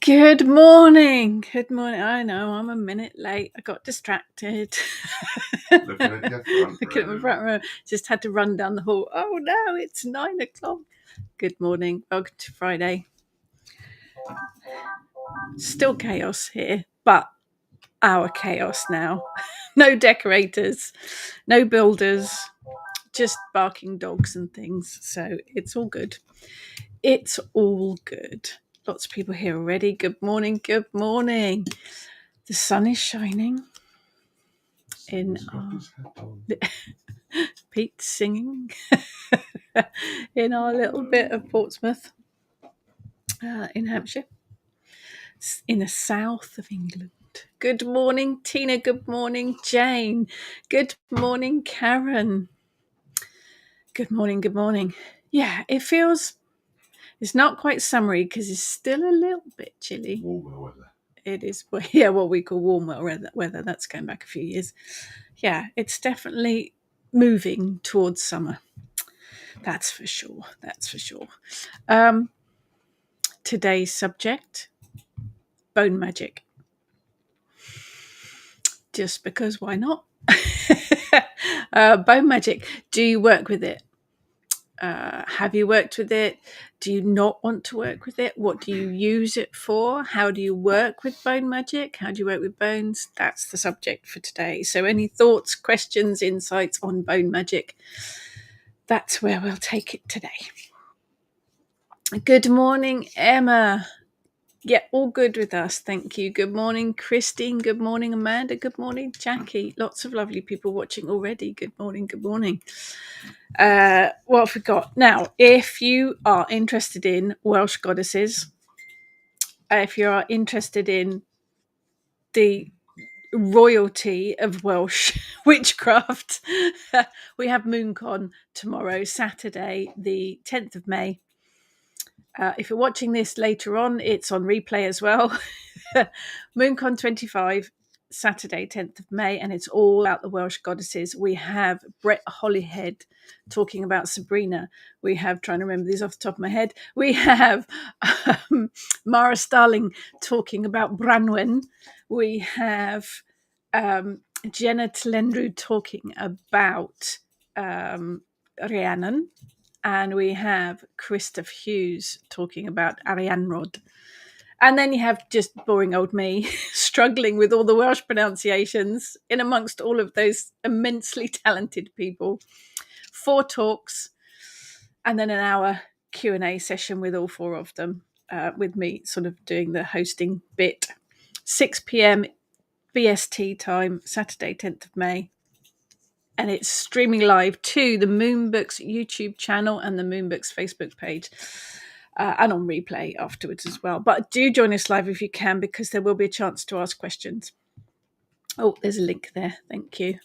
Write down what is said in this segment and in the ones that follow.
Good morning. Good morning. I know I'm a minute late. I got distracted. Looking at your front Looking at my room. front row. Just had to run down the hall. Oh no, it's 9:00. Good morning. Welcome to Friday. Still chaos here, but our chaos now. No decorators, no builders, just barking dogs and things. So it's all good. It's all good. Lots of people here already. Good morning. Good morning. The sun is shining. Pete singing in our little bit of Portsmouth in Hampshire, in the south of England. Good morning, Tina. Good morning, Jane. Good morning, Karen. Good morning. Good morning. Yeah, it feels, it's not quite summery because it's still a little bit chilly. Warmer weather. It is, yeah, what we call warm weather. That's going back a few years. Yeah, it's definitely moving towards summer. That's for sure. That's for sure. Today's subject, bone magic. Just because, why not? Bone magic. Do you work with it? Have you worked with it? Do you not want to work with it? What do you use it for? How do you work with bone magic? How do you work with bones? That's the subject for today. So any thoughts, questions, insights on bone magic? That's where we'll take it today. Good morning, Emma. Yeah, all good with us. Thank you. Good morning, Christine. Good morning, Amanda. Good morning, Jackie. Lots of lovely people watching already. Good morning. Good morning. What have we got? Now, if you are interested in Welsh goddesses, if you are interested in the royalty of Welsh witchcraft, we have MoonCon tomorrow, Saturday, the 10th of May. If you're watching this later on, it's on replay as well. MoonCon 25, Saturday, 10th of May, and it's all about the Welsh goddesses. We have Brett Holyhead talking about Sabrina. We have, trying to remember these off the top of my head, we have Mara Starling talking about Branwen. We have Jenna Tlendru talking about Rhiannon. And we have Christoph Hughes talking about Arianrod. And then you have just boring old me struggling with all the Welsh pronunciations in amongst all of those immensely talented people. 4 talks and then an hour Q&A session with all 4 of them, with me sort of doing the hosting bit. 6 p.m. BST time, Saturday, 10th of May. And it's streaming live to the Moonbooks YouTube channel and the Moonbooks Facebook page, and on replay afterwards as well. But do join us live if you can, because there will be a chance to ask questions. Oh, there's a link there. Thank you.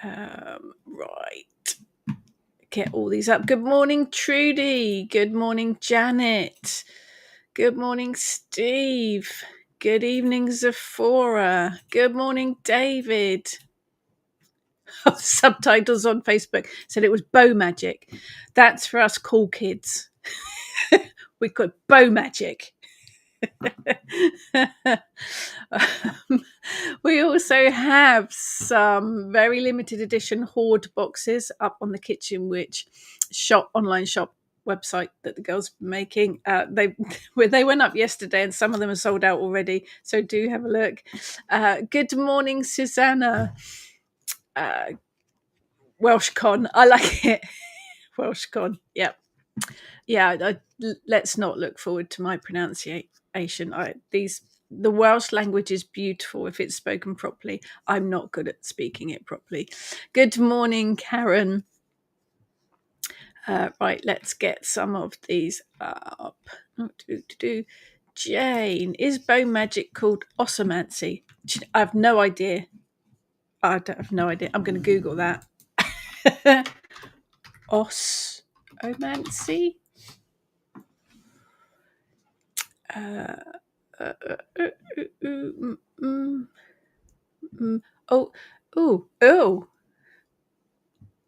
Right. Get all these up. Good morning, Trudy. Good morning, Janet. Good morning, Steve. Good evening, Zephora. Good morning, David. Subtitles on Facebook said it was bow magic. That's for us cool kids. We call it bow magic. We also have some very limited edition hoard boxes up on the Kitchen Witch shop, online shop website that the girls are making. They went up yesterday and some of them are sold out already, so do have a look. Good morning, Susanna. WelshCon, I like it. WelshCon, yeah. Let's not look forward to my pronunciation. The Welsh language is beautiful if it's spoken properly. I'm not good at speaking it properly. Good morning, Karen. Right, let's get some of these up. Jane, is bone magic called ossomancy? I have no idea. I don't have no idea. I'm going to Google that. Ossomancy? Oh.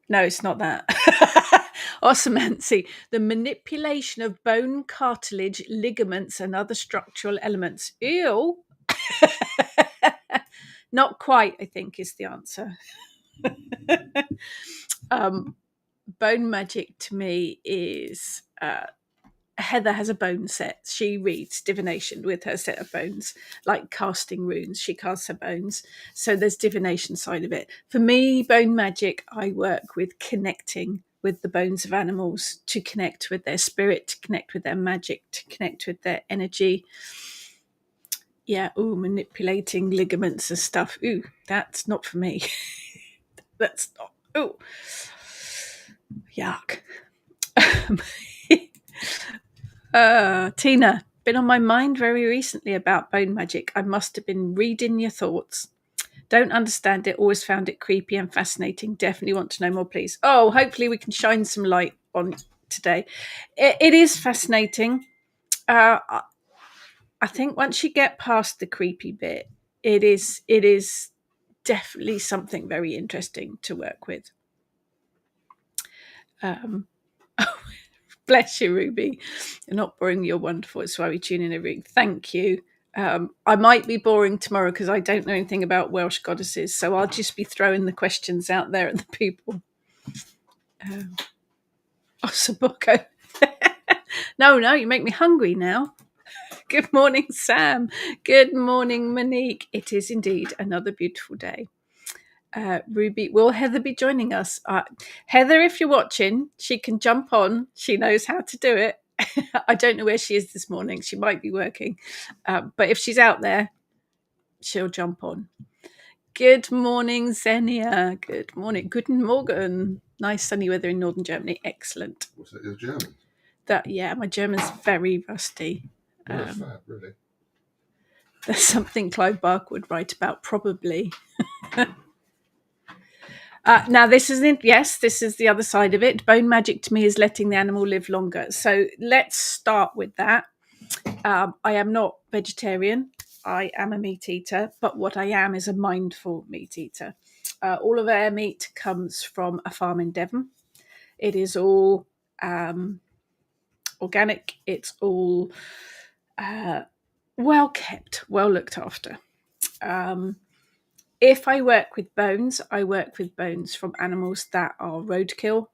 No, it's not that. Osmomancy, the manipulation of bone, cartilage, ligaments, and other structural elements. Ew. Not quite, I think, is the answer. Bone magic to me is Heather has a bone set. She reads divination with her set of bones, like casting runes. She casts her bones. So there's divination side of it. For me, bone magic, I work with connecting with the bones of animals, to connect with their spirit, to connect with their magic, to connect with their energy. Yeah, manipulating ligaments and stuff. Ooh, that's not for me. That's not. Ooh, yuck. Tina, been on my mind very recently about bone magic. I must have been reading your thoughts. Don't understand it. Always found it creepy and fascinating. Definitely want to know more, please. Oh, hopefully we can shine some light on today. It is fascinating. I think once you get past the creepy bit, it is definitely something very interesting to work with. Bless you, Ruby. You're not boring. You're wonderful. It's why we tune in every week. Thank you. I might be boring tomorrow because I don't know anything about Welsh goddesses, so I'll just be throwing the questions out there at the people. Osaboko. No, you make me hungry now. Good morning, Sam. Good morning, Monique. It is indeed another beautiful day. Ruby, will Heather be joining us? Heather, if you're watching, she can jump on. She knows how to do it. I don't know where she is this morning. She might be working. But if she's out there, she'll jump on. Good morning, Xenia. Good morning. Guten Morgen. Nice sunny weather in northern Germany. Excellent. What's that, your German? My German's very rusty. That's fab, really. There's something Clive Barker would write about, probably. Now, this is the other side of it. Bone magic to me is letting the animal live longer. So let's start with that. I am not vegetarian. I am a meat eater, but what I am is a mindful meat eater. All of our meat comes from a farm in Devon. It is all organic. It's all well kept, well looked after. If I work with bones, I work with bones from animals that are roadkill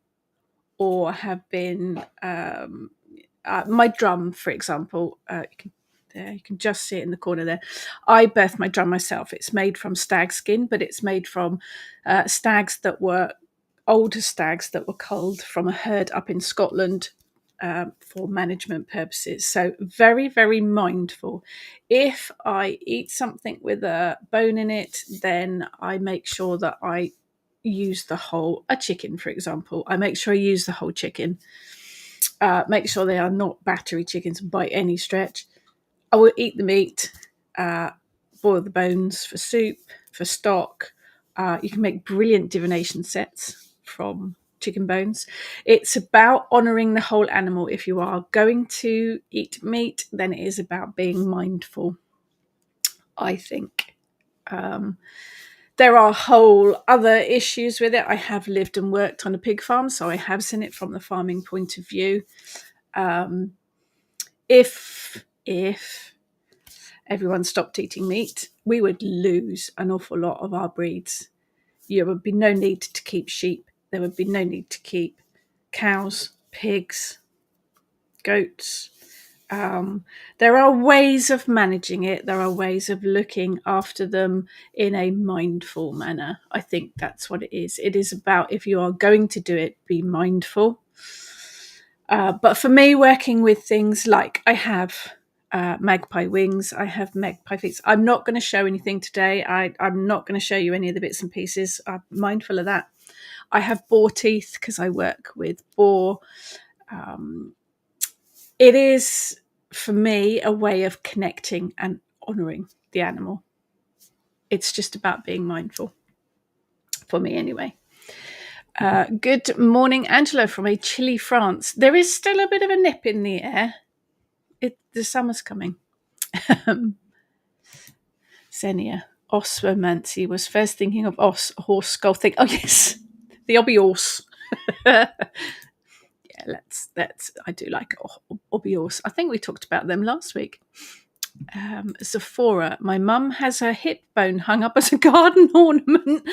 or have been. My drum, for example, you can just see it in the corner there. I birthed my drum myself. It's made from stag skin, but it's made from stags that were older stags that were culled from a herd up in Scotland for management purposes. So very, very mindful. If I eat something with a bone in it, then I make sure that I use a chicken, for example. I make sure I use the whole chicken. Make sure they are not battery chickens by any stretch. I will eat the meat, boil the bones for soup, for stock. You can make brilliant divination sets from chicken bones. It's about honouring the whole animal. If you are going to eat meat, then it is about being mindful, I think. There are whole other issues with it. I have lived and worked on a pig farm, so I have seen it from the farming point of view. If everyone stopped eating meat, we would lose an awful lot of our breeds. There would be no need to keep sheep. There would be no need to keep cows, pigs, goats. There are ways of managing it. There are ways of looking after them in a mindful manner. I think that's what it is. It is about, if you are going to do it, be mindful. But for me, working with things like I have magpie wings, I have magpie feet. I'm not going to show anything today. I'm not going to show you any of the bits and pieces. I'm mindful of that. I have boar teeth because I work with boar. It is, for me, a way of connecting and honouring the animal. It's just about being mindful, for me anyway. Good morning, Angela, from a chilly France. There is still a bit of a nip in the air. The summer's coming. Xenia, osmomancy was first thinking of horse skull thing. Oh yes, the obby horse. let's I do like Obios. I think we talked about them last week. Sephora. My mum has her hip bone hung up as a garden ornament.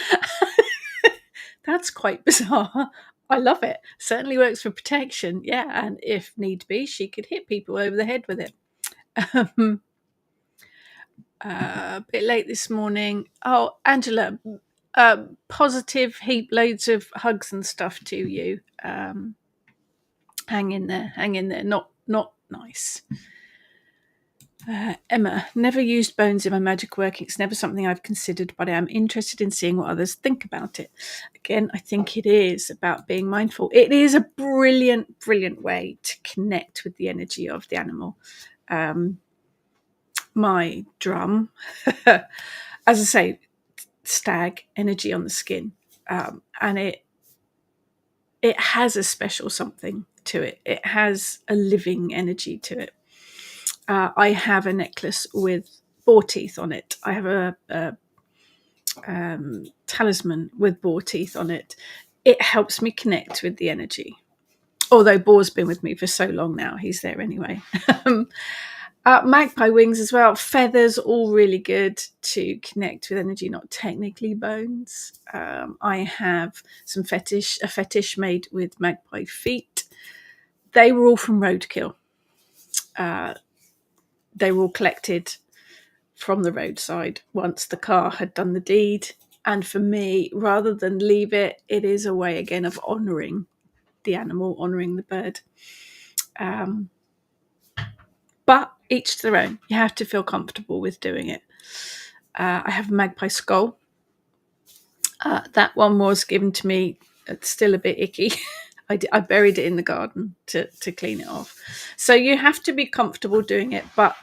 That's quite bizarre. I love it. Certainly works for protection. Yeah, and if need be, she could hit people over the head with it. A bit late this morning. Oh, Angela, positive heap loads of hugs and stuff to you. Hang in there. Not nice. Emma, never used bones in my magic work. It's never something I've considered, but I am interested in seeing what others think about it. Again, I think it is about being mindful. It is a brilliant, brilliant way to connect with the energy of the animal. My drum, as I say, stag energy on the skin, and it has a special something to it. It has a living energy to it. I have a necklace with boar teeth on it. I have a talisman with boar teeth on it. It helps me connect with the energy. Although Boar's been with me for so long now, he's there anyway. Magpie wings as well. Feathers, all really good to connect with energy, not technically bones. I have a fetish made with magpie feet. They were all from roadkill. They were all collected from the roadside once the car had done the deed. And for me, rather than leave it, it is a way again of honouring the animal, honouring the bird. But each to their own. You have to feel comfortable with doing it. I have a magpie skull. That one was given to me. It's still a bit icky. I buried it in the garden to clean it off. So you have to be comfortable doing it. But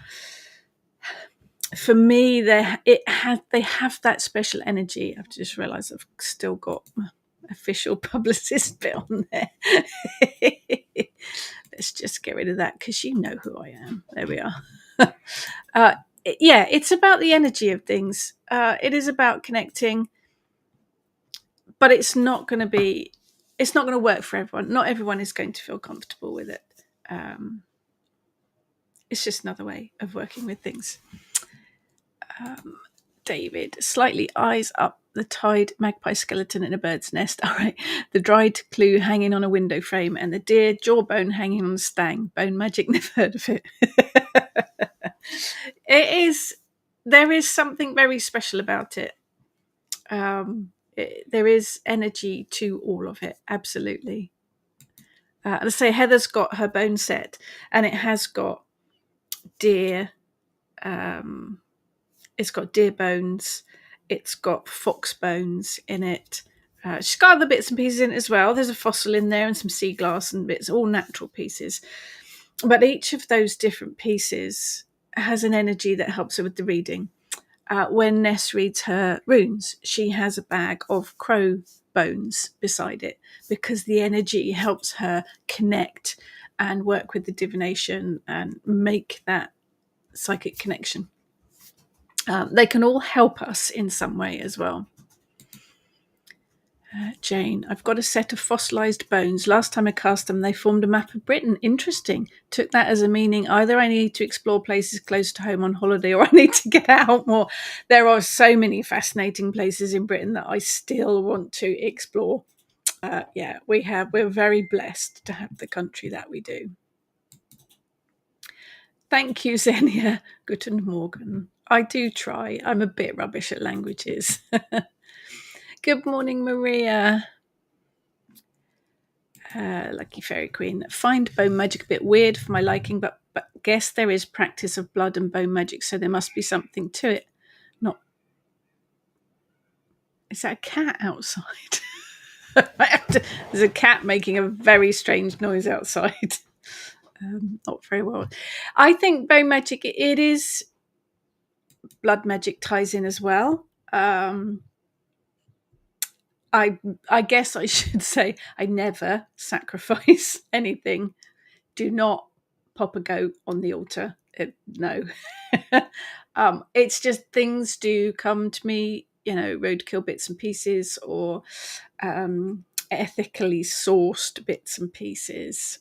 for me, they have that special energy. I've just realised I've still got my official publicist bit on there. Let's just get rid of that because you know who I am. There we are. Yeah, it's about the energy of things. It is about connecting, but it's not going to work for everyone. Not everyone is going to feel comfortable with it. It's just another way of working with things. David, slightly eyes up the tied magpie skeleton in a bird's nest. All right. The dried clue hanging on a window frame and the deer jawbone hanging on a stang. Bone magic, never heard of it. There is something very special about it. There is energy to all of it, absolutely. Let's say Heather's got her bone set and it has got deer. It's got deer bones. It's got fox bones in it. She's got other bits and pieces in it as well. There's a fossil in there and some sea glass and bits, all natural pieces. But each of those different pieces has an energy that helps her with the reading. When Ness reads her runes, she has a bag of crow bones beside it because the energy helps her connect and work with the divination and make that psychic connection. They can all help us in some way as well. Jane, I've got a set of fossilised bones. Last time I cast them, they formed a map of Britain. Interesting. Took that as a meaning either I need to explore places close to home on holiday or I need to get out more. There are so many fascinating places in Britain that I still want to explore. Yeah, we're very blessed to have the country that we do. Thank you, Xenia. Guten Morgen. I do try. I'm a bit rubbish at languages. Good morning, Maria. Lucky Fairy Queen. Find bone magic a bit weird for my liking, but guess there is practice of blood and bone magic, so there must be something to it. Not. Is that a cat outside? There's a cat making a very strange noise outside. Not very well. I think bone magic, it is blood magic ties in as well. I guess I should say I never sacrifice anything. Do not pop a goat on the altar. No. It's just things do come to me, roadkill bits and pieces or ethically sourced bits and pieces.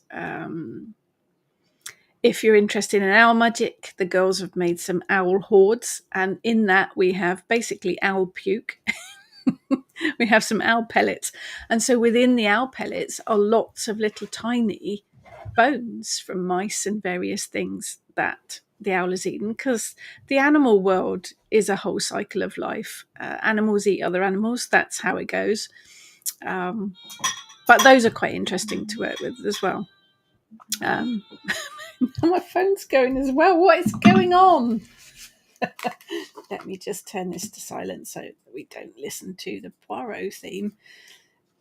If you're interested in owl magic, the girls have made some owl hoards, and in that we have basically owl puke. We have some owl pellets, and so within the owl pellets are lots of little tiny bones from mice and various things that the owl has eaten, because the animal world is a whole cycle of life. Animals eat other animals, that's how it goes. But those are quite interesting to work with as well. My phone's going as well. What is going on? Let me just turn this to silent so that we don't listen to the Poirot theme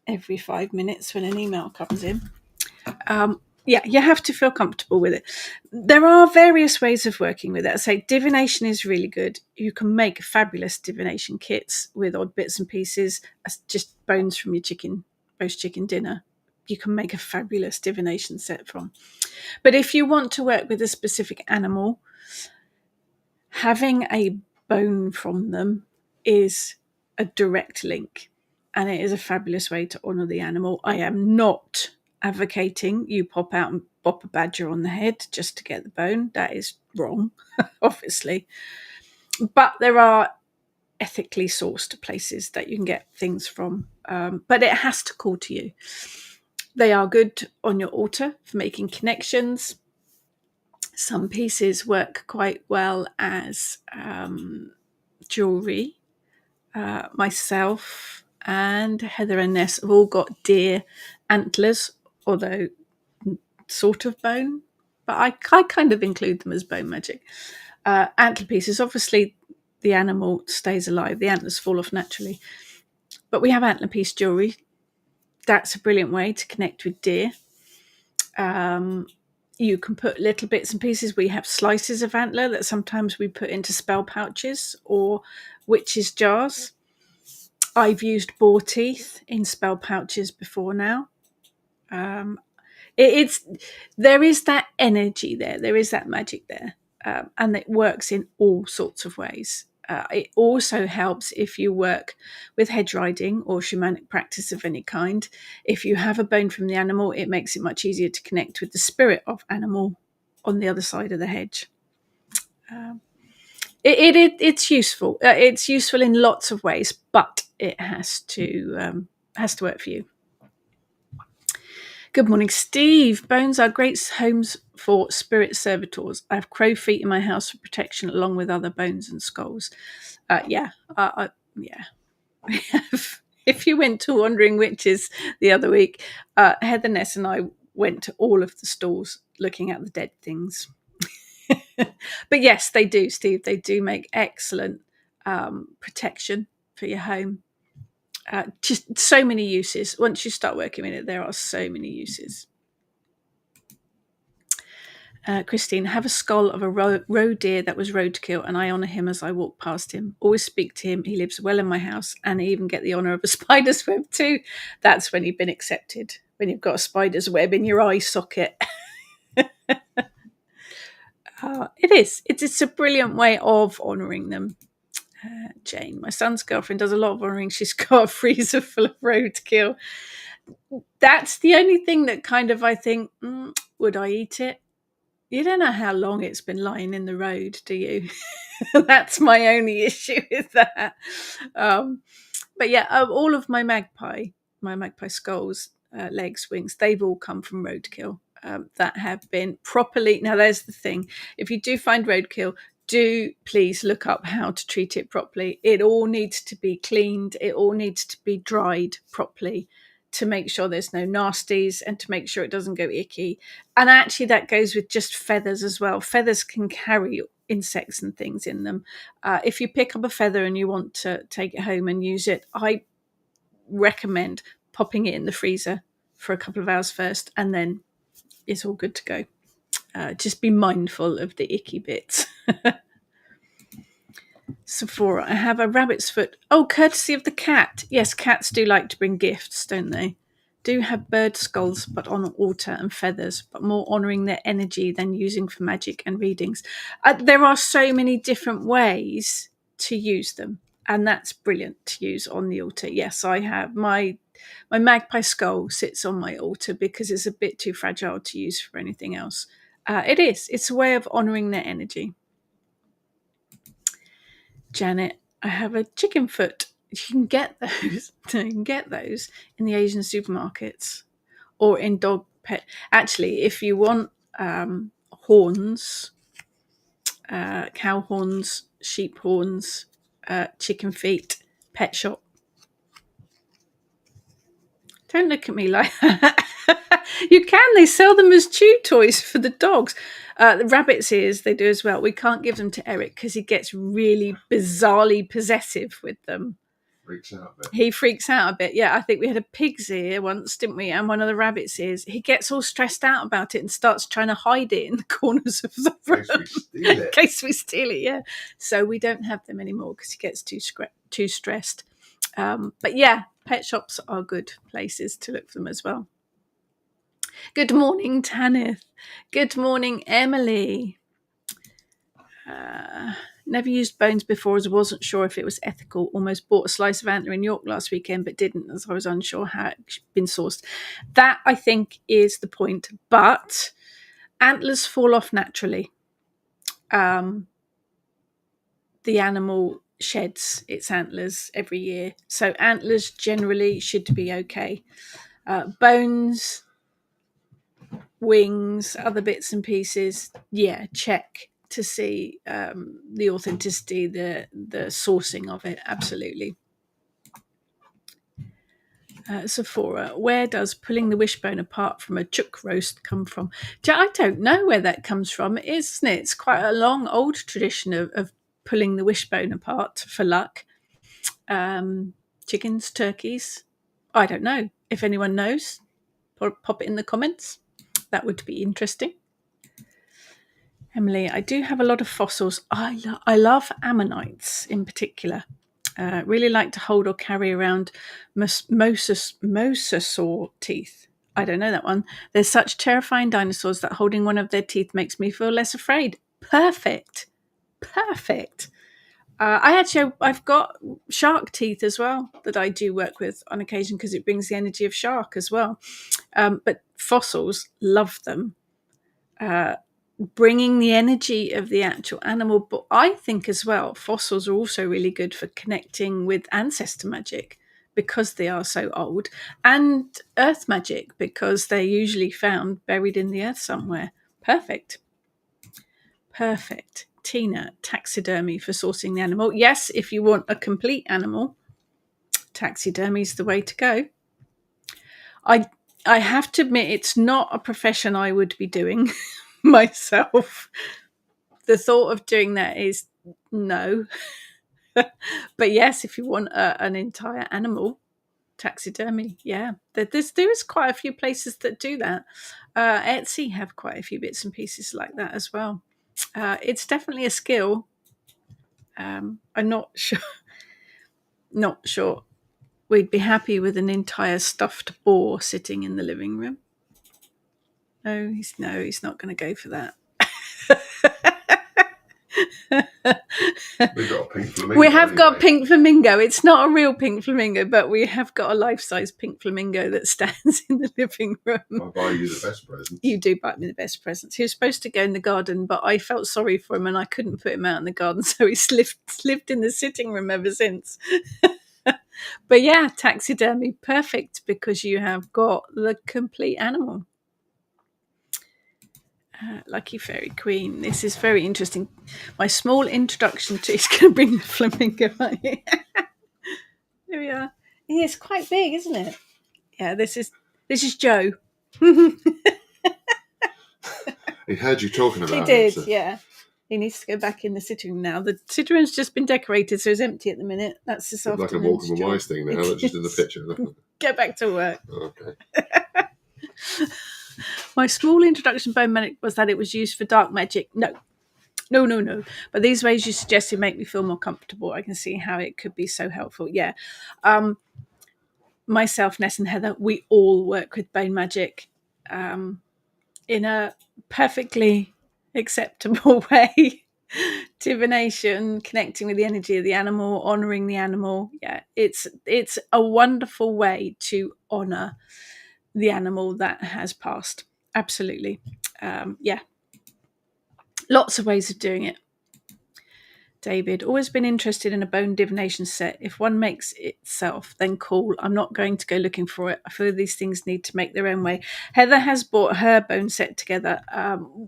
every 5 minutes when an email comes in. Yeah, you have to feel comfortable with it. There are various ways of working with it. I say divination is really good. You can make fabulous divination kits with odd bits and pieces, just bones from your roast chicken dinner. You can make a fabulous divination set from. But if you want to work with a specific animal, having a bone from them is a direct link, and it is a fabulous way to honour the animal. I am not advocating you pop out and bop a badger on the head just to get the bone. That is wrong, obviously. But there are ethically sourced places that you can get things from, but it has to call to you. They are good on your altar for making connections. Some pieces work quite well as jewellery. Myself and Heather and Ness have all got deer antlers, although sort of bone, but I kind of include them as bone magic. Antler pieces, obviously the animal stays alive, the antlers fall off naturally, but we have antler piece jewellery. That's a brilliant way to connect with deer. You can put little bits and pieces. We have slices of antler that sometimes we put into spell pouches or witches' jars. I've used boar teeth in spell pouches before now. There is that energy there is that magic there, and it works in all sorts of ways. It also helps if you work with hedge riding or shamanic practice of any kind. If you have a bone from the animal, it makes it much easier to connect with the spirit of animal on the other side of the hedge. It's useful. It's useful in lots of ways, but it has to work for you. Good morning, Steve. Bones are great homes for spirit servitors. I have crow feet in my house for protection, along with other bones and skulls. Yeah. If you went to Wandering Witches the other week, Heather Ness and I went to all of the stalls looking at the dead things. But yes, they do, Steve. They do make excellent protection for your home. Just so many uses. Once you start working with it, there are so many uses. Christine, have a skull of a roe deer that was roadkill, and I honour him as I walk past him. Always speak to him. He lives well in my house, and I even get the honour of a spider's web too. That's when you've been accepted, when you've got a spider's web in your eye socket. It is. It's a brilliant way of honouring them. Jane, my son's girlfriend, does a lot of honouring. She's got a freezer full of roadkill. That's the only thing that kind of I think, would I eat it? You don't know how long it's been lying in the road, do you? That's my only issue with that. But yeah, all of my magpie skulls, legs, wings, they've all come from roadkill that have been properly. Now, there's the thing. If you do find roadkill, do please look up how to treat it properly. It all needs to be cleaned. It all needs to be dried properly to make sure there's no nasties and to make sure it doesn't go icky. And actually that goes with just feathers as well. Feathers can carry insects and things in them. If you pick up a feather and you want to take it home and use it, I recommend popping it in the freezer for a couple of hours first, and then it's all good to go. Just be mindful of the icky bits. Sephora, I have a rabbit's foot. Oh, courtesy of the cat. Yes, cats do like to bring gifts, don't they? Do have bird skulls, but on altar, and feathers, but more honouring their energy than using for magic and readings. There are so many different ways to use them, and that's brilliant to use on the altar. Yes, I have my my magpie skull sits on my altar because it's a bit too fragile to use for anything else. It's a way of honouring their energy. Janet, I have a chicken foot. You can get those. You can get those in the Asian supermarkets or in dog pet. Actually, if you want horns, cow horns, sheep horns, chicken feet, pet shop. Don't look at me like that. You can. They sell them as chew toys for the dogs. The rabbit's ears, they do as well. We can't give them to Eric because he gets really bizarrely possessive with them. Freaks out a bit. He freaks out a bit. Yeah, I think we had a pig's ear once, didn't we? And one of the rabbit's ears. He gets all stressed out about it and starts trying to hide it in the corners of the room. In case we steal it, yeah. So we don't have them anymore because he gets too stressed. But yeah, pet shops are good places to look for them as well. Good morning, Tanith. Good morning, Emily. Never used bones before as I wasn't sure if it was ethical. Almost bought a slice of antler in York last weekend, but didn't as I was unsure how it had been sourced. That, I think, is the point. But antlers fall off naturally. The animal sheds its antlers every year. So antlers generally should be okay. Bones, wings, other bits and pieces, yeah, check to see the authenticity, the sourcing of it, absolutely. Sephora, where does pulling the wishbone apart from a chook roast come from? I don't know where that comes from, isn't it? It's quite a long, old tradition of pulling the wishbone apart for luck. Chickens, turkeys, I don't know. If anyone knows, pop it in the comments. That would be interesting. Emily, I do have a lot of fossils. I love ammonites in particular. Really like to hold or carry around mosasaur teeth. I don't know that one. They're such terrifying dinosaurs that holding one of their teeth makes me feel less afraid. Perfect. I've got shark teeth as well that I do work with on occasion because it brings the energy of shark as well. But fossils, love them. Bringing the energy of the actual animal. But I think as well, fossils are also really good for connecting with ancestor magic because they are so old, and earth magic because they're usually found buried in the earth somewhere. Perfect. Tina, taxidermy for sourcing the animal. Yes, if you want a complete animal, taxidermy is the way to go. I have to admit, it's not a profession I would be doing myself. The thought of doing that is no. But yes, if you want an entire animal, taxidermy, yeah. There is quite a few places that do that. Etsy have quite a few bits and pieces like that as well. It's definitely a skill. I'm not sure we'd be happy with an entire stuffed boar sitting in the living room. No, he's not going to go for that. We've got a pink flamingo. We have got pink flamingo. It's not a real pink flamingo, but we have got a life-size pink flamingo that stands in the living room. I buy you the best presents. You do buy me the best presents. He was supposed to go in the garden, but I felt sorry for him and I couldn't put him out in the garden, so he's lived in the sitting room ever since. But yeah, taxidermy, perfect, because you have got the complete animal. Lucky Fairy Queen. This is very interesting. My small introduction to it's going to bring the flamingo right here. There we are. It's quite big, isn't it? Yeah, this is Joe. He heard you talking about it. He did, so. Yeah. He needs to go back in the sitting room now. The sitting room's just been decorated, so it's empty at the minute. That's this afternoon. Like a Morecambe and Wise thing now, that's just in the picture. Go back to work. Okay. My small introduction to bone magic was that it was used for dark magic. No. But these ways you suggested make me feel more comfortable. I can see how it could be so helpful. Yeah. Myself, Ness and Heather, we all work with bone magic in a perfectly acceptable way divination, connecting with the energy of the animal, honoring the animal. Yeah, it's a wonderful way to honor the animal that has passed. Absolutely. Yeah, lots of ways of doing it. David, always been interested in a bone divination set. If one makes itself, then cool. I'm not going to go looking for it. I feel these things need to make their own way. Heather has bought her bone set together.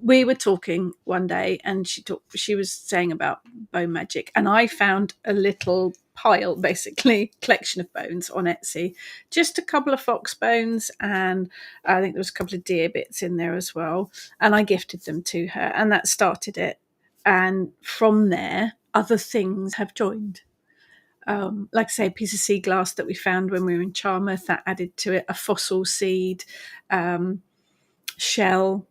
We were talking one day, and she was saying about bone magic, and I found a little pile, basically collection of bones on Etsy. Just a couple of fox bones, and I think there was a couple of deer bits in there as well. And I gifted them to her, and that started it. And from there, other things have joined. Like I say, a piece of sea glass that we found when we were in Charmouth, that added to it, a fossil seed, shell,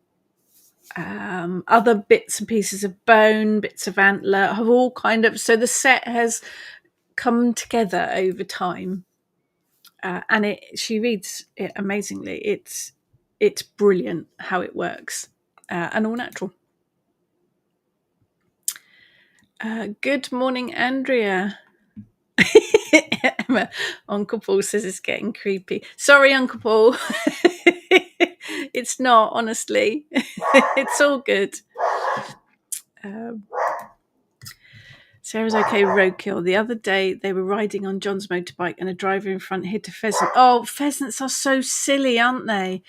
other bits and pieces of bone, bits of antler, have all kind of... So the set has come together over time. And she reads it amazingly. It's brilliant how it works, and all natural. Good morning, Andrea. Emma, Uncle Paul says it's getting creepy. Sorry, Uncle Paul. It's not, honestly. It's all good. Sarah's okay with roadkill. The other day they were riding on John's motorbike and a driver in front hit a pheasant. Oh, pheasants are so silly, aren't they?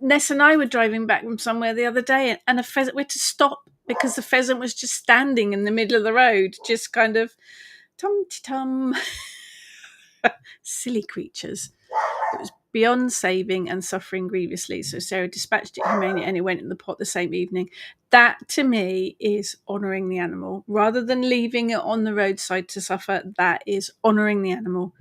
Ness and I were driving back from somewhere the other day, and a pheasant, we had to stop because the pheasant was just standing in the middle of the road, just kind of tum-ti-tum. Silly creatures. It was beyond saving and suffering grievously, so Sarah dispatched it humanely and it went in the pot the same evening. That, to me, is honouring the animal. Rather than leaving it on the roadside to suffer, that is honouring the animal.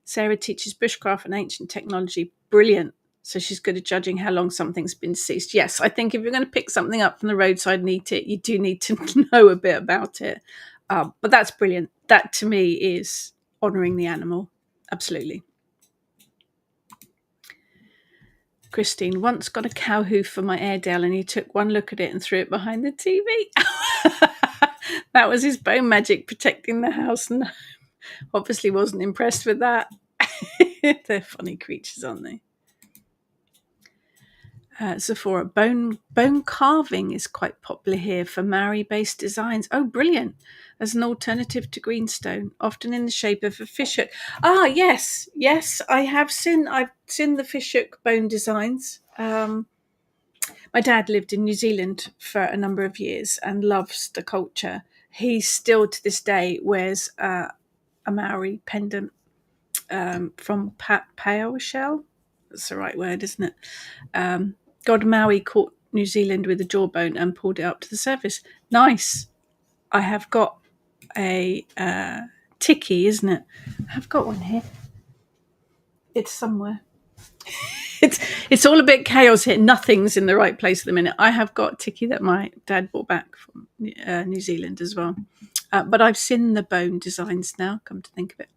Sarah teaches bushcraft and ancient technology. Brilliant. So she's good at judging how long something's been deceased. Yes, I think if you're going to pick something up from the roadside and eat it, you do need to know a bit about it. But that's brilliant. That, to me, is honouring the animal. Absolutely. Christine, once got a cow hoof for my Airedale and he took one look at it and threw it behind the TV. That was his bone magic protecting the house, and obviously wasn't impressed with that. They're funny creatures, aren't they? Sephora, bone carving is quite popular here for Maori-based designs. Oh, brilliant. As an alternative to greenstone, often in the shape of a fishhook. Ah, yes, I have seen. I've seen the fishhook bone designs. My dad lived in New Zealand for a number of years and loves the culture. He still, to this day, wears a Maori pendant from Pao shell. That's the right word, isn't it? God Maui caught New Zealand with a jawbone and pulled it up to the surface. Nice. I have got a tiki, isn't it? I've got one here. It's somewhere. It's all a bit chaos here. Nothing's in the right place at the minute. I have got tiki that my dad brought back from New Zealand as well. But I've seen the bone designs now, come to think of it.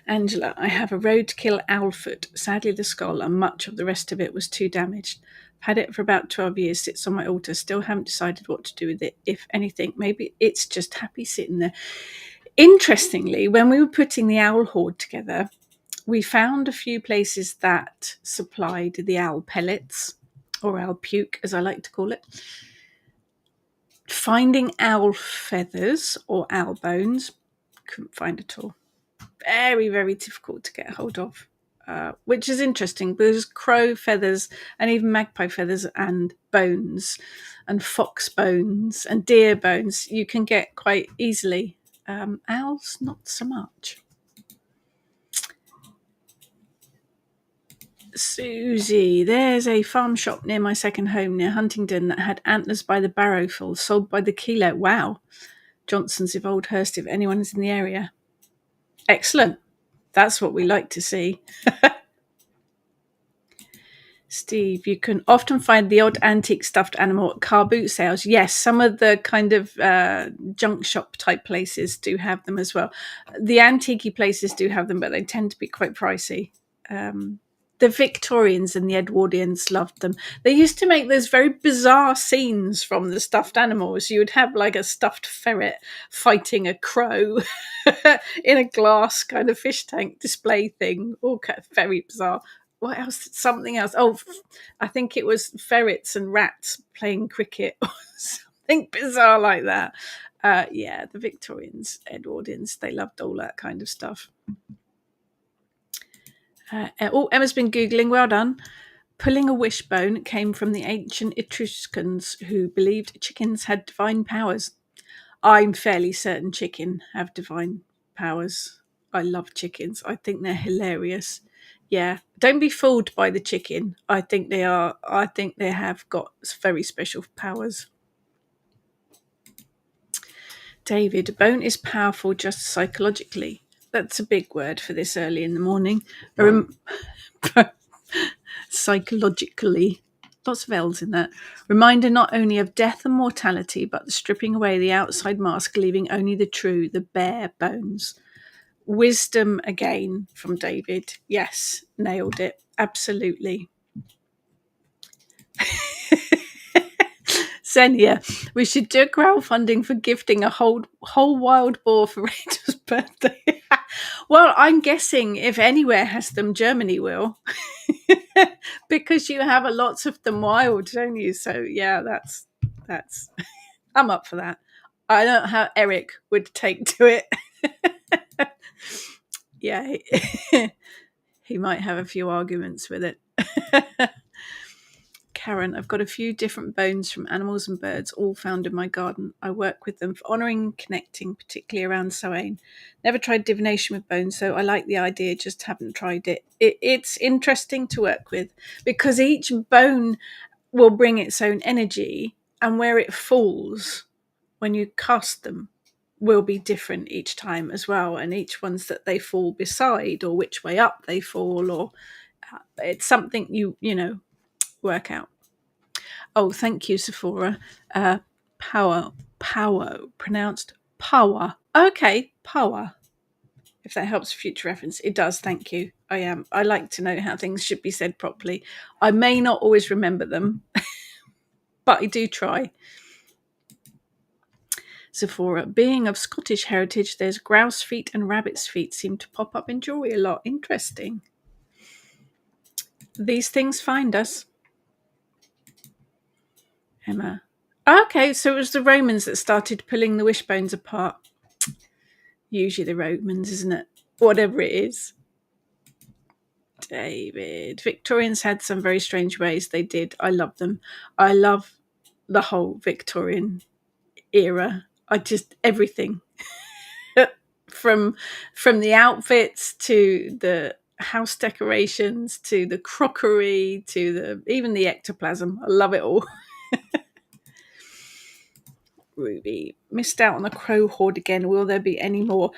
Angela, I have a roadkill owlfoot. Sadly, the skull and much of the rest of it was too damaged. I've had it for about 12 years, sits on my altar. Still haven't decided what to do with it, if anything. Maybe it's just happy sitting there. Interestingly, when we were putting the owl hoard together, we found a few places that supplied the owl pellets, or owl puke, as I like to call it. Finding owl feathers or owl bones, couldn't find at all. Very, very difficult to get hold of, which is interesting because crow feathers and even magpie feathers and bones and fox bones and deer bones you can get quite easily. Owls, not so much. Susie, there's a farm shop near my second home near Huntingdon that had antlers by the barrowful, sold by the kilo. Wow. Johnson's of Oldhurst, if anyone is in the area. Excellent. That's what we like to see. Steve, you can often find the odd antique stuffed animal at car boot sales. Yes, some of the kind of junk shop type places do have them as well. The antique places do have them, but they tend to be quite pricey. The Victorians and the Edwardians loved them. They used to make those very bizarre scenes from the stuffed animals. You would have like a stuffed ferret fighting a crow in a glass kind of fish tank display thing. All kind of very bizarre. What else? Something else. Oh, I think it was ferrets and rats playing cricket or something bizarre like that. Yeah, the Victorians, Edwardians, they loved all that kind of stuff. Emma's been Googling. Well done. Pulling a wishbone came from the ancient Etruscans who believed chickens had divine powers. I'm fairly certain chicken have divine powers. I love chickens. I think they're hilarious. Yeah, don't be fooled by the chicken. I think they have got very special powers. David, bone is powerful just psychologically. That's a big word for this early in the morning. Psychologically. Lots of L's in that. Reminder not only of death and mortality, but the stripping away the outside mask, leaving only the true, the bare bones. Wisdom again from David. Yes, nailed it. Absolutely. Xenia, we should do crowdfunding for gifting a whole wild boar for Rachel's birthday. Well, I'm guessing if anywhere has them, Germany will. Because you have lots of them wild, don't you? So yeah, that's I'm up for that. I don't know how Eric would take to it. Yeah, he might have a few arguments with it. Karen, I've got a few different bones from animals and birds, all found in my garden. I work with them for honouring, connecting, particularly around Samhain. Never tried divination with bones, so I like the idea, just haven't tried it. It's interesting to work with because each bone will bring its own energy, and where it falls when you cast them will be different each time as well, and each ones that they fall beside or which way up they fall, or it's something you work out. Oh, thank you, Sephora. Power, pronounced power. Okay, power. If that helps future reference, it does. Thank you. I like to know how things should be said properly. I may not always remember them, but I do try. Sephora, being of Scottish heritage, there's grouse feet and rabbit's feet seem to pop up in jewelry a lot. Interesting. These things find us. Emma. Okay, so it was the Romans that started pulling the wishbones apart. Usually the Romans, isn't it? Whatever it is. David. Victorians had some very strange ways. They did. I love them. I love the whole Victorian era. Everything. From the outfits to the house decorations to the crockery to even the ectoplasm. I love it all. Ruby, missed out on the crow horde again. Will there be any more?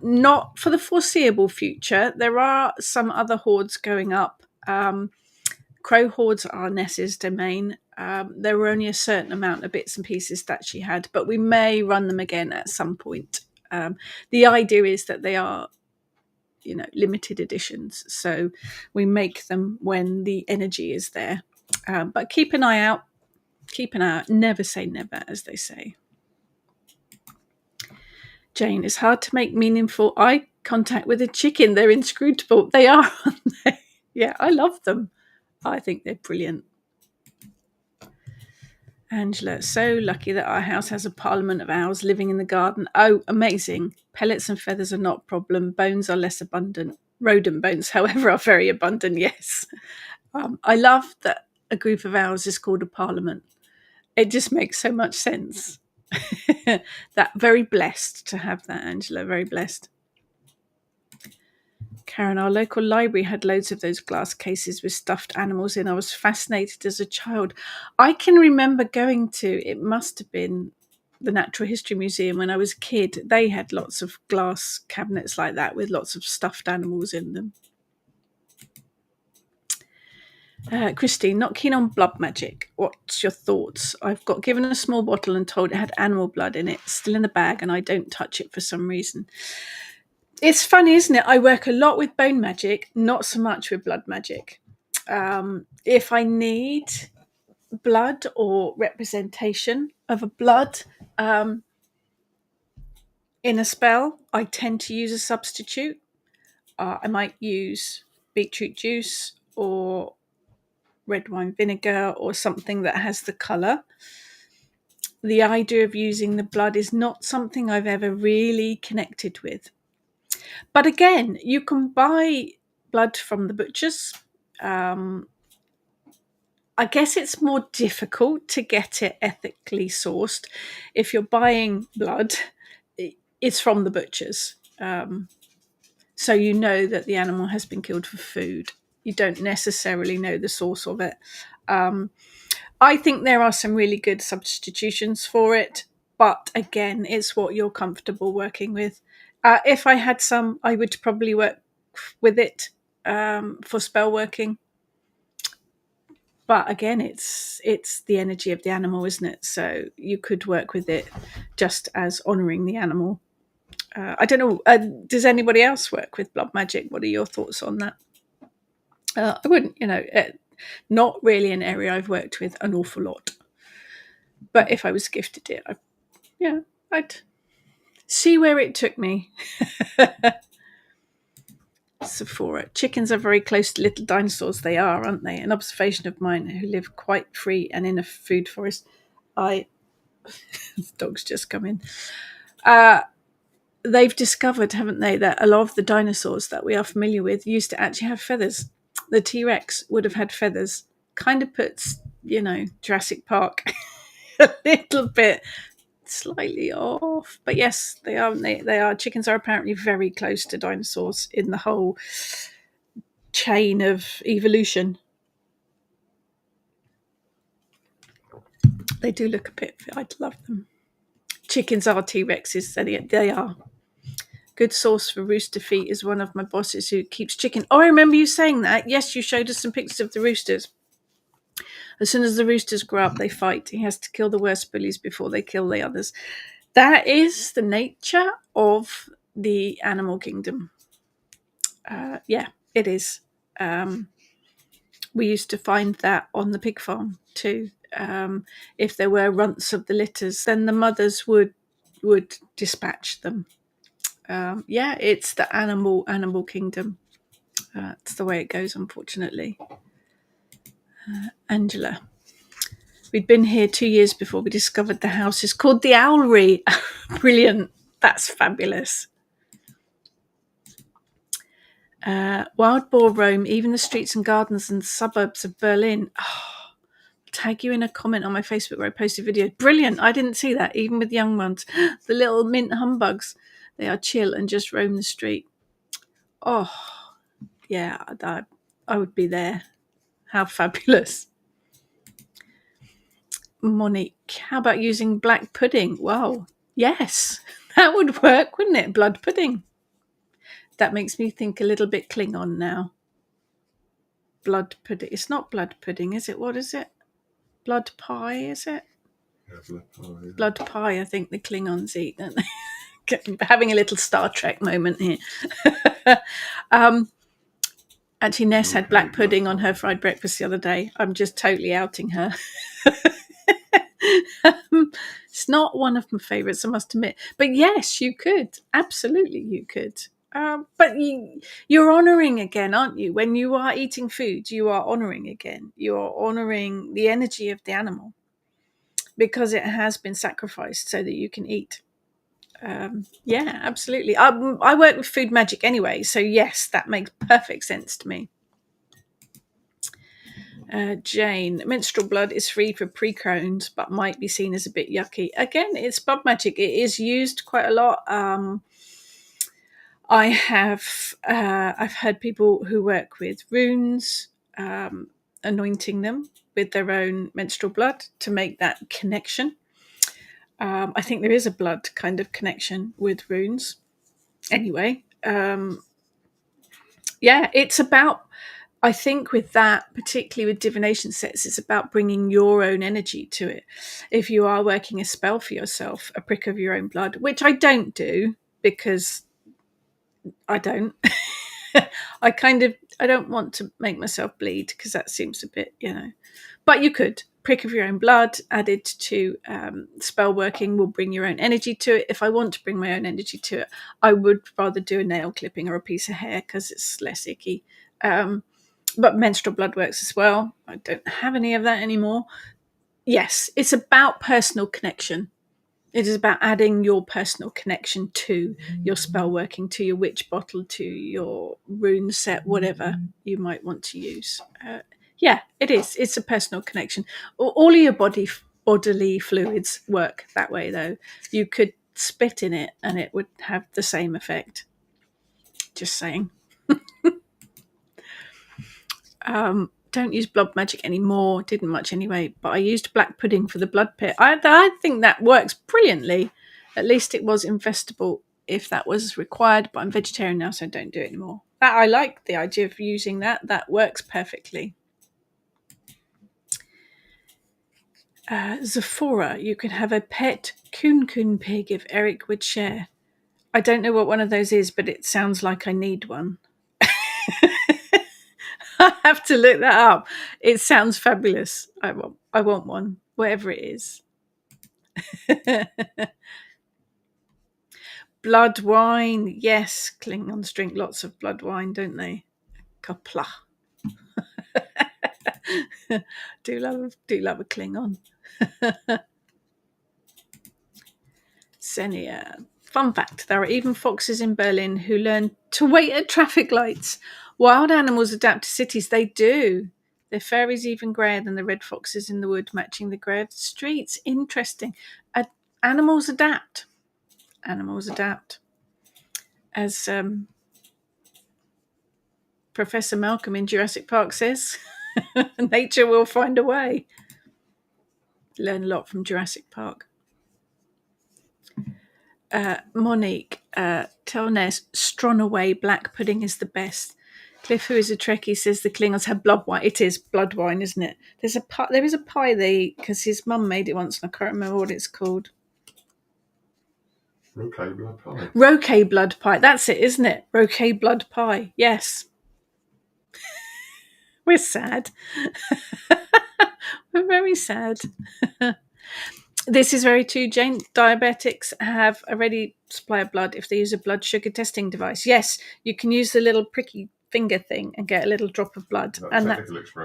Not for the foreseeable future. There are some other hordes going up. Crow hordes are Ness's domain. There were only a certain amount of bits and pieces that she had, but we may run them again at some point. The idea is that they are limited editions, so we make them when the energy is there. But keep an eye out. Never say never, as they say. Jane, it's hard to make meaningful eye contact with a chicken. They're inscrutable. They are, aren't they? Yeah, I love them. I think they're brilliant. Angela, so lucky that our house has a parliament of owls living in the garden. Oh, amazing. Pellets and feathers are not a problem. Bones are less abundant. Rodent bones, however, are very abundant, yes. I love that a group of owls is called a parliament. It just makes so much sense. That very blessed to have that, Angela. Very blessed. Karen, our local library had loads of those glass cases with stuffed animals in. I was fascinated as a child. I can remember going to, it must have been the Natural History Museum when I was a kid. They had lots of glass cabinets like that with lots of stuffed animals in them. Christine, not keen on blood magic. What's your thoughts? I've got given a small bottle and told it had animal blood in it, still in the bag, and I don't touch it for some reason. It's funny, isn't it? I work a lot with bone magic, not so much with blood magic. If I need blood or representation of a blood in a spell, I tend to use a substitute. I might use beetroot juice or red wine vinegar or something that has the colour. The idea of using the blood is not something I've ever really connected with. But again, you can buy blood from the butchers. I guess it's more difficult to get it ethically sourced. If you're buying blood, it's from the butchers. So you know that the animal has been killed for food. You don't necessarily know the source of it. I think there are some really good substitutions for it, but again, it's what you're comfortable working with. If I had some, I would probably work with it for spell working. But again, it's the energy of the animal, isn't it? So you could work with it just as honouring the animal. I don't know. Does anybody else work with blood magic? What are your thoughts on that? I wouldn't, not really an area I've worked with an awful lot. But if I was gifted it, I'd see where it took me. Sephora. Chickens are very close to little dinosaurs. They are, aren't they? An observation of mine who live quite free and in a food forest. Dog's just come in. They've discovered, haven't they, that a lot of the dinosaurs that we are familiar with used to actually have feathers. The T-Rex would have had feathers. Kind of puts, Jurassic Park a little bit slightly off. But yes, they are. They are. Chickens are apparently very close to dinosaurs in the whole chain of evolution. They do look a bit. I'd love them. Chickens are T-Rexes. So they are. Good source for rooster feet is one of my bosses who keeps chicken. Oh, I remember you saying that. Yes, you showed us some pictures of the roosters. As soon as the roosters grow up, they fight. He has to kill the worst bullies before they kill the others. That is the nature of the animal kingdom. Yeah, it is. We used to find that on the pig farm too. If there were runts of the litters, then the mothers would dispatch them. Yeah, it's the animal kingdom. It's the way it goes, unfortunately. Angela. We'd been here 2 years before we discovered the house is called the Owlery. Brilliant. That's fabulous. Wild boar roam even the streets and gardens and suburbs of Berlin. Oh, tag you in a comment on my Facebook where I posted videos. Brilliant. I didn't see that, even with young ones. The little mint humbugs. They are chill and just roam the street. Oh, yeah, I would be there. How fabulous. Monique, how about using black pudding? Well, yes, that would work, wouldn't it? Blood pudding. That makes me think a little bit Klingon now. Blood pudding. It's not blood pudding, is it? What is it? Blood pie, is it? Yeah, blood pie. Yeah. Blood pie, I think the Klingons eat, don't they? Having a little Star Trek moment here. Actually, Ness had black pudding on her fried breakfast the other day. I'm just totally outing her. It's not one of my favourites, I must admit. But yes, you could. Absolutely, you could. But you're honouring again, aren't you? When you are eating food, you are honouring again. You are honouring the energy of the animal because it has been sacrificed so that you can eat. Yeah, absolutely. I work with food magic anyway, so yes, that makes perfect sense to me. Jane, menstrual blood is free for pre-Crohn's, but might be seen as a bit yucky. Again, it's blood magic. It is used quite a lot. I've heard people who work with runes, anointing them with their own menstrual blood to make that connection. I think there is a blood kind of connection with runes. Anyway, yeah, it's about, I think with that, particularly with divination sets, it's about bringing your own energy to it. If you are working a spell for yourself, a prick of your own blood, which I don't do because I don't. I don't want to make myself bleed because that seems a bit, But you could. Prick of your own blood added to spell working will bring your own energy to it. If I want to bring my own energy to it, I would rather do a nail clipping or a piece of hair because it's less icky. But menstrual blood works as well. I don't have any of that anymore. Yes, it's about personal connection. It is about adding your personal connection to your spell working, to your witch bottle, to your rune set, whatever you might want to use. Yeah, it is. It's a personal connection. All of your bodily fluids work that way, though. You could spit in it and it would have the same effect. Just saying. Don't use blood magic anymore. Didn't much anyway, but I used black pudding for the blood pit. I think that works brilliantly. At least it was investable if that was required, but I'm vegetarian now, so I don't do it anymore. I like the idea of using that. That works perfectly. Zephora, you can have a pet coon pig if Eric would share. I don't know what one of those is, but it sounds like I need one. I have to look that up. It sounds fabulous. I want one, whatever it is. Blood wine, yes. Klingons drink lots of blood wine, don't they? Kapla. do love a Klingon. Xenia. Fun fact, there are even foxes in Berlin who learn to wait at traffic lights. Wild animals adapt to cities. They do. Their fur is even greyer than the red foxes in the wood, matching the grey of the streets. Interesting. Animals adapt. Animals adapt. As Professor Malcolm in Jurassic Park says, nature will find a way. Learn a lot from Jurassic Park. Monique, tell Ness, Stronaway black pudding is the best. Cliff, who is a Trekkie, says the Klingons have blood wine. It is blood wine, isn't it? There is a pie they eat because his mum made it once and I can't remember what it's called. Roquet blood pie. Roquet blood pie. That's it, isn't it? Roquet blood pie. Yes. We're sad. We're very sad. This is very true, Jane. Diabetics have a ready supply of blood if they use a blood sugar testing device. Yes, you can use the little pricky finger thing and get a little drop of blood.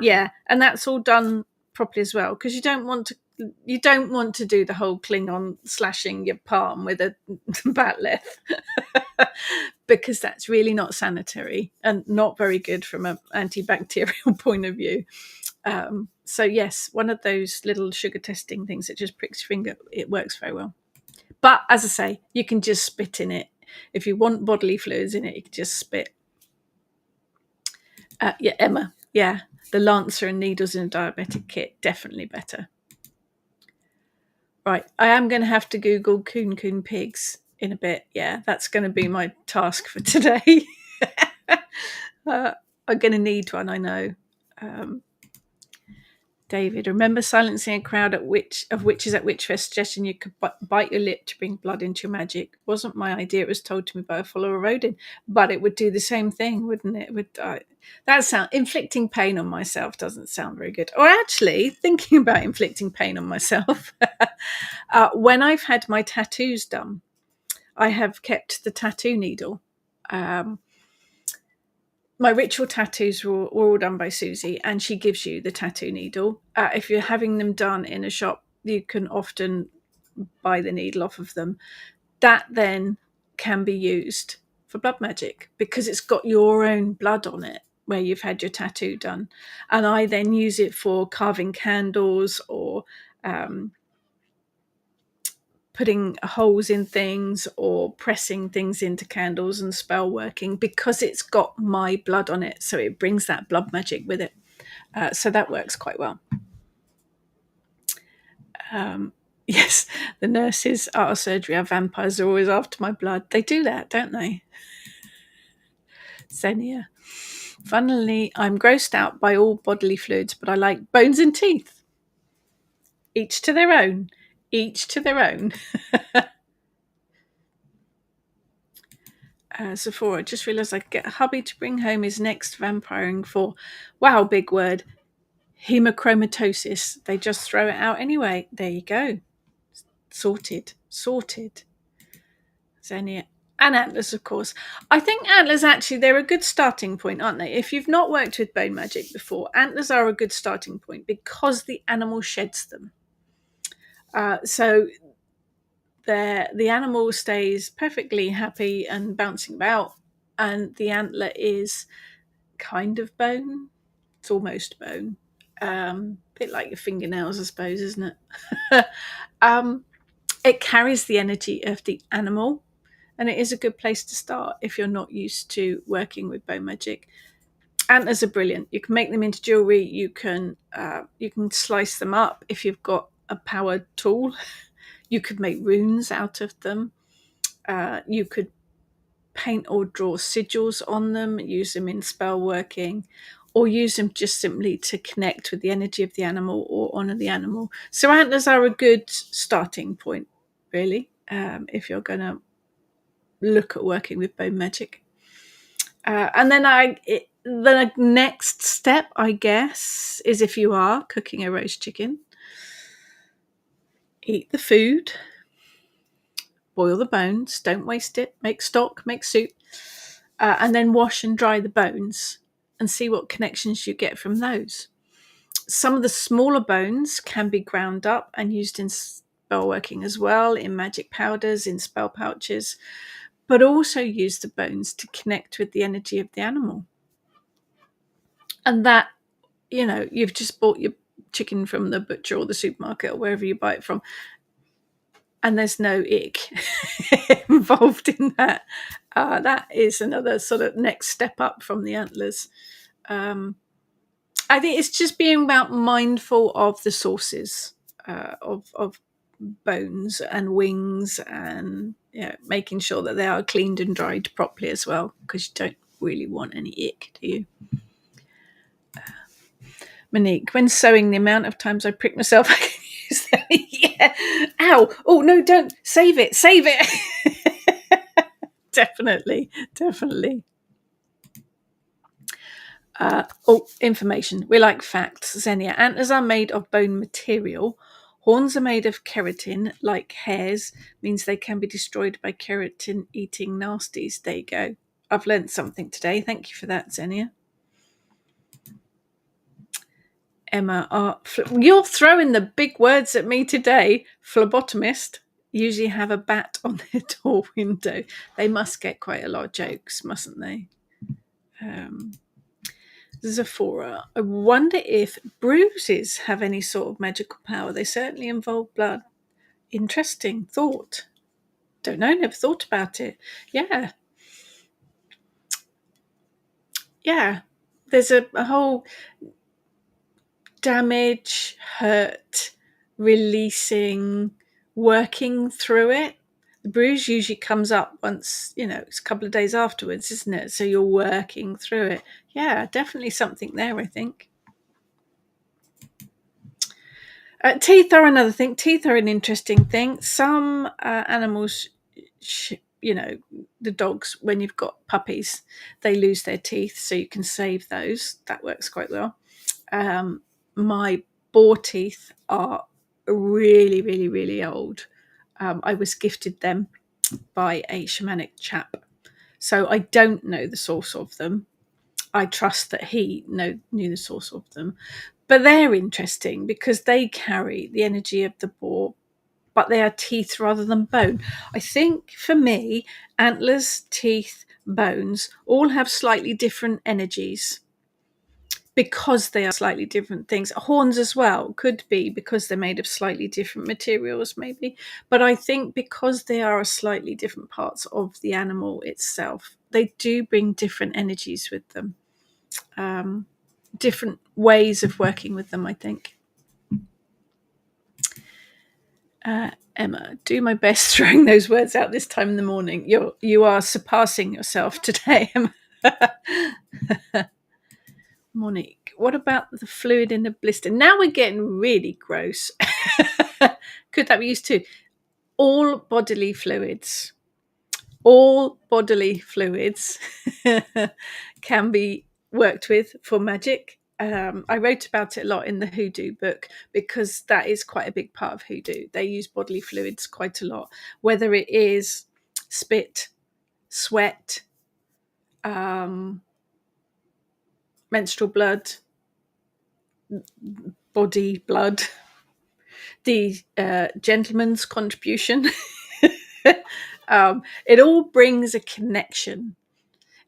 Yeah, and that's all done properly as well because you don't want to do the whole Klingon slashing your palm with a batleth because that's really not sanitary and not very good from an antibacterial point of view. So yes, one of those little sugar testing things that just pricks your finger, it works very well. But as I say, you can just spit in it. If you want bodily fluids in it, you can just spit. Yeah, Emma. Yeah, the lancer and needles in a diabetic kit, definitely better. Right, I am going to have to Google coon pigs in a bit. Yeah, that's going to be my task for today. I'm going to need one, I know. David, remember silencing a crowd of witches at Witchfest, suggesting you could bite your lip to bring blood into your magic. Wasn't my idea. It was told to me by a follower of Odin, but it would do the same thing, wouldn't it? Inflicting pain on myself doesn't sound very good. Or actually, thinking about inflicting pain on myself, when I've had my tattoos done, I have kept the tattoo needle. My ritual tattoos were all done by Susie, and she gives you the tattoo needle. If you're having them done in a shop, you can often buy the needle off of them. That then can be used for blood magic because it's got your own blood on it where you've had your tattoo done. And I then use it for carving candles or putting holes in things or pressing things into candles and spell working because it's got my blood on it. So it brings that blood magic with it. So that works quite well. Yes, the nurses at our surgery are vampires. They're always after my blood. They do that, don't they? Xenia. Funnily, I'm grossed out by all bodily fluids, but I like bones and teeth. Each to their own. Each to their own. Sephora, just realised I could get a hubby to bring home his next vampiring for, wow, big word, hemochromatosis. They just throw it out anyway. There you go. Sorted. Xenia. And antlers, of course. I think antlers, actually, they're a good starting point, aren't they? If you've not worked with bone magic before, antlers are a good starting point because the animal sheds them. So the animal stays perfectly happy and bouncing about, and the antler is kind of bone. It's almost bone. Bit like your fingernails, I suppose, isn't it? It carries the energy of the animal, and it is a good place to start if you're not used to working with bone magic. Antlers are brilliant. You can make them into jewelry. You can slice them up if you've got a power tool. You could make runes out of them. You could paint or draw sigils on them, use them in spell working, or use them just simply to connect with the energy of the animal or honor the animal. So antlers are a good starting point, really, if you're going to look at working with bone magic. And then the next step, I guess, is if you are cooking a roast chicken, eat the food, boil the bones, don't waste it, make stock, make soup, and then wash and dry the bones and see what connections you get from those. Some of the smaller bones can be ground up and used in spell working as well, in magic powders, in spell pouches, but also use the bones to connect with the energy of the animal. And that, you've just bought your chicken from the butcher or the supermarket or wherever you buy it from, and there's no ick involved in that. That is another sort of next step up from the antlers. I think it's just being about mindful of the sources of bones and wings, and making sure that they are cleaned and dried properly as well, because you don't really want any ick, do you? Monique, when sewing, the amount of times I prick myself, I can use that. Yeah. Ow. Oh, no, don't. Save it. Definitely. Information. We like facts. Xenia. Antlers are made of bone material. Horns are made of keratin, like hairs, means they can be destroyed by keratin-eating nasties. There you go. I've learned something today. Thank you for that, Xenia. Emma, you're throwing the big words at me today. Phlebotomist usually have a bat on their door window. They must get quite a lot of jokes, mustn't they? Zephora. I wonder if bruises have any sort of magical power. They certainly involve blood. Interesting thought. Don't know, never thought about it. Yeah. There's a whole damage, hurt, releasing, working through it. The bruise usually comes up once, it's a couple of days afterwards, isn't it? So you're working through it. Yeah, definitely something there, I think. Teeth are another thing. Teeth are an interesting thing. Some animals, the dogs, when you've got puppies, they lose their teeth, so you can save those. That works quite well. My boar teeth are really, really, really old. I was gifted them by a shamanic chap, so I don't know the source of them. I trust that he knew the source of them. But they're interesting because they carry the energy of the boar, but they are teeth rather than bone. I think for me, antlers, teeth, bones all have slightly different energies because they are slightly different things. Horns as well could be because they're made of slightly different materials, maybe. But I think because they are slightly different parts of the animal itself, they do bring different energies with them. Different ways of working with them, I think. Emma, do my best throwing those words out this time in the morning. You are surpassing yourself today, Emma. Monique, what about the fluid in the blister? Now we're getting really gross. Could that be used too? All bodily fluids all bodily fluids can be worked with for magic. I wrote about it a lot in the hoodoo book because that is quite a big part of hoodoo. They use bodily fluids quite a lot, whether it is spit, sweat, menstrual blood, body blood, the gentleman's contribution. It all brings a connection.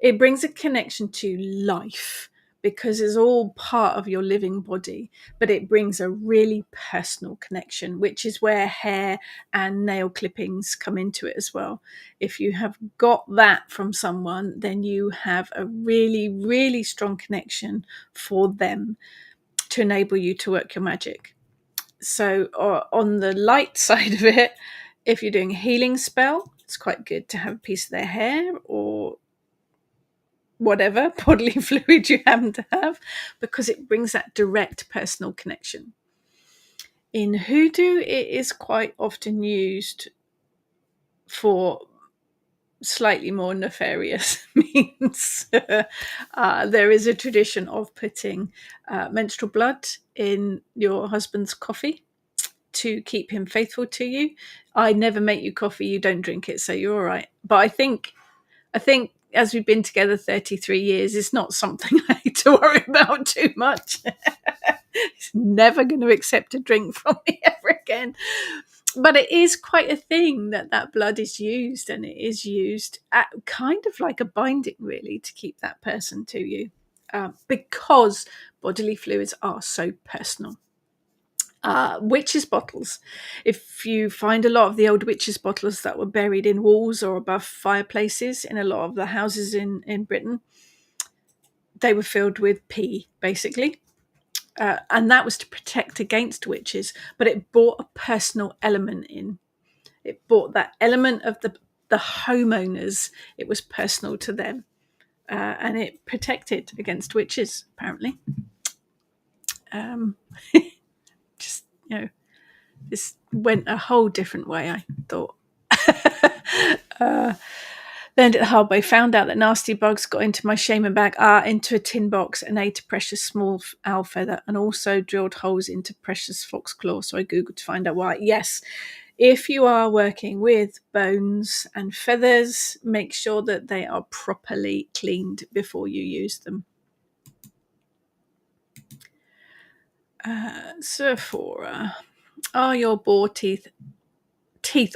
It brings a connection to life because it's all part of your living body, but it brings a really personal connection, which is where hair and nail clippings come into it as well. If you have got that from someone, then you have a really, really strong connection for them to enable you to work your magic. So on the light side of it, if you're doing a healing spell, it's quite good to have a piece of their hair or whatever bodily fluid you happen to have, because it brings that direct personal connection. In hoodoo, it is quite often used for slightly more nefarious means. There is a tradition of putting menstrual blood in your husband's coffee to keep him faithful to you. I never make you coffee, you don't drink it, so you're all right. But I think as we've been together 33 years, it's not something I need to worry about too much. He's never going to accept a drink from me ever again. But it is quite a thing that blood is used, and it is used at kind of like a binding, really, to keep that person to you, because bodily fluids are so personal. Witches' bottles. If you find a lot of the old witches' bottles that were buried in walls or above fireplaces in a lot of the houses in Britain, they were filled with pee, basically. And that was to protect against witches, but it brought a personal element in. It brought that element of the homeowners. It was personal to them. And it protected against witches, apparently. Just, this went a whole different way, I thought. Learned it the hard way. Found out that nasty bugs got into my shaman bag, into a tin box, and ate a precious small owl feather, and also drilled holes into precious foxclaw. So I googled to find out why. Yes, if you are working with bones and feathers, make sure that they are properly cleaned before you use them. Sephora. Are your boar teeth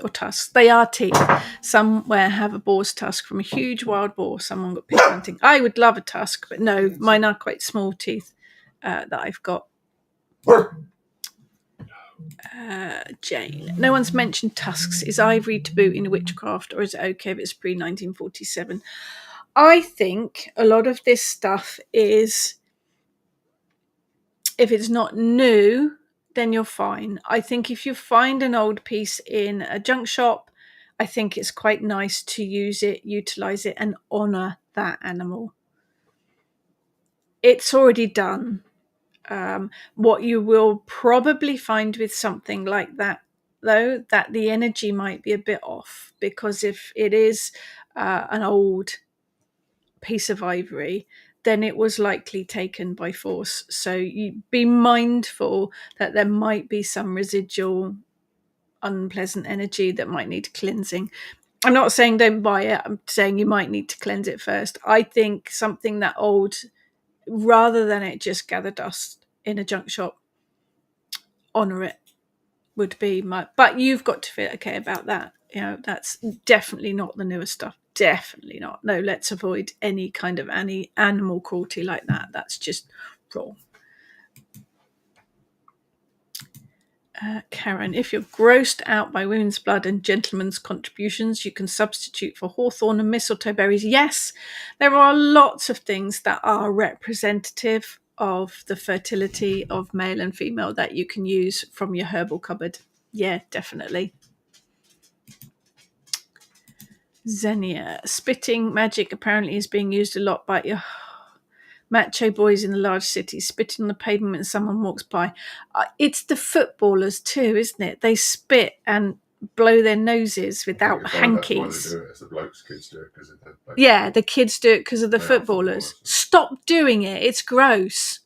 or tusks? They are teeth. Somewhere have a boar's tusk from a huge wild boar. Someone got pig hunting. I would love a tusk, but no, mine are quite small teeth that I've got. Jane. No one's mentioned tusks. Is ivory taboo in witchcraft, or is it okay if it's pre-1947? I think a lot of this stuff is, if it's not new, then you're fine. I think if you find an old piece in a junk shop, I think it's quite nice to use it, utilize it, and honor that animal. It's already done. What you will probably find with something like that, though, that the energy might be a bit off, because if it is an old piece of ivory, then it was likely taken by force. So you be mindful that there might be some residual unpleasant energy that might need cleansing. I'm not saying don't buy it. I'm saying you might need to cleanse it first. I think something that old, rather than it just gather dust in a junk shop, honor it would be my. But you've got to feel okay about that. That's definitely not the newer stuff. Definitely not. No, let's avoid any kind of animal cruelty like that. That's just wrong. Karen, if you're grossed out by women's blood and gentlemen's contributions, you can substitute for hawthorn and mistletoe berries. Yes, there are lots of things that are representative of the fertility of male and female that you can use from your herbal cupboard. Yeah, definitely. Xenia, spitting magic apparently is being used a lot by macho boys in the large cities, spitting on the pavement when someone walks by. It's the footballers too, isn't it? They spit and blow their noses without That's why they hankies. do it. It's the blokes' kids do it because of the Yeah, the kids do it because of the They are footballers. footballers. Stop doing it. It's gross.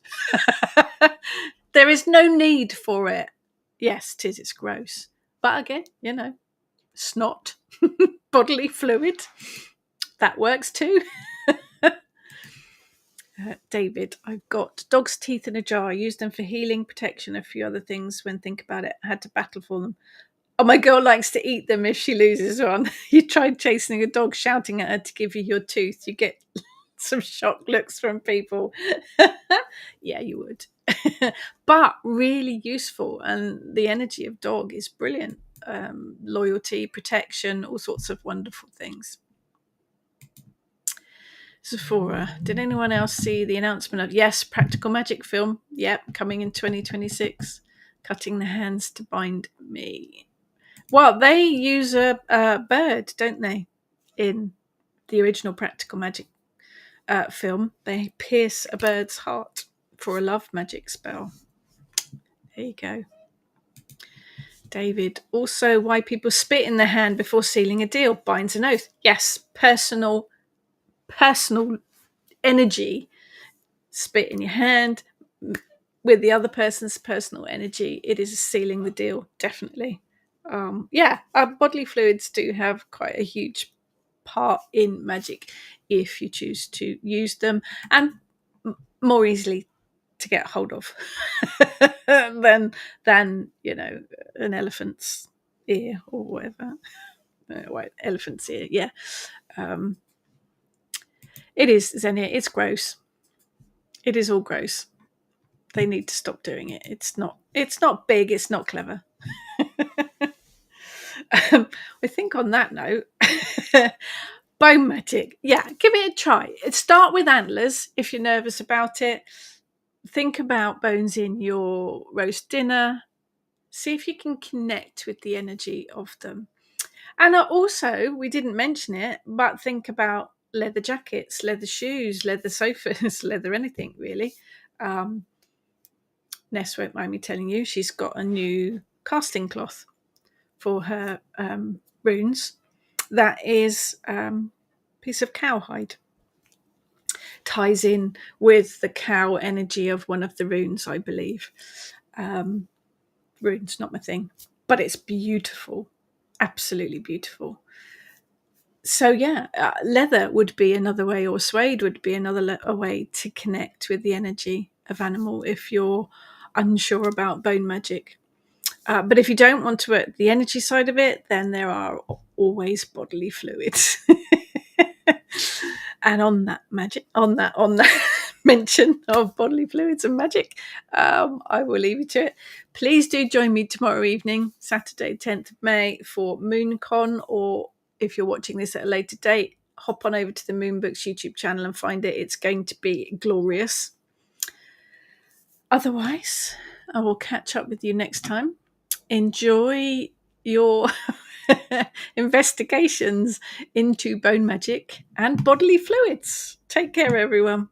There is no need for it. Yes, it is. It's gross. But again, snot, bodily fluid, that works too. David, I've got dog's teeth in a jar. I use them for healing, protection, a few other things. When think about it, I had to battle for them. Oh, my girl likes to eat them if she loses one. You tried chasing a dog, shouting at her to give you your tooth. You get some shocked looks from people. Yeah, you would. But really useful. And the energy of dog is brilliant. Loyalty, protection, all sorts of wonderful things. Sephora, did anyone else see the announcement of, yes, Practical Magic film? Yep, coming in 2026. Cutting the hands to bind me. Well, they use a bird, don't they? In the original Practical Magic film, they pierce a bird's heart for a love magic spell. There you go. David, also why people spit in their hand before sealing a deal, binds an oath. Yes, personal energy. Spit in your hand with the other person's personal energy. It is sealing the deal, definitely. Bodily fluids do have quite a huge part in magic if you choose to use them, and more easily to get hold of than an elephant's ear or whatever. Elephant's ear, yeah. It is, Xenia. It's gross. It is all gross. They need to stop doing it. It's not big. It's not clever. I think on that note, bone magic. Yeah, give it a try. Start with antlers if you're nervous about it. Think about bones in your roast dinner. See if you can connect with the energy of them. And also, we didn't mention it, but think about leather jackets, leather shoes, leather sofas, leather anything really. Ness won't mind me telling you, she's got a new casting cloth for her runes. That is piece of cowhide. Ties in with the cow energy of one of the runes, I believe. Runes, not my thing, but it's beautiful, absolutely beautiful. So yeah, leather would be another way, or suede would be another way to connect with the energy of animal if you're unsure about bone magic. But if you don't want to work the energy side of it, then there are always bodily fluids. And on that mention of bodily fluids and magic, I will leave you to it. Please do join me tomorrow evening, Saturday, 10th of May, for MoonCon, or if you're watching this at a later date, hop on over to the Moonbooks YouTube channel and find it. It's going to be glorious. Otherwise, I will catch up with you next time. Enjoy your investigations into bone magic and bodily fluids. Take care, everyone.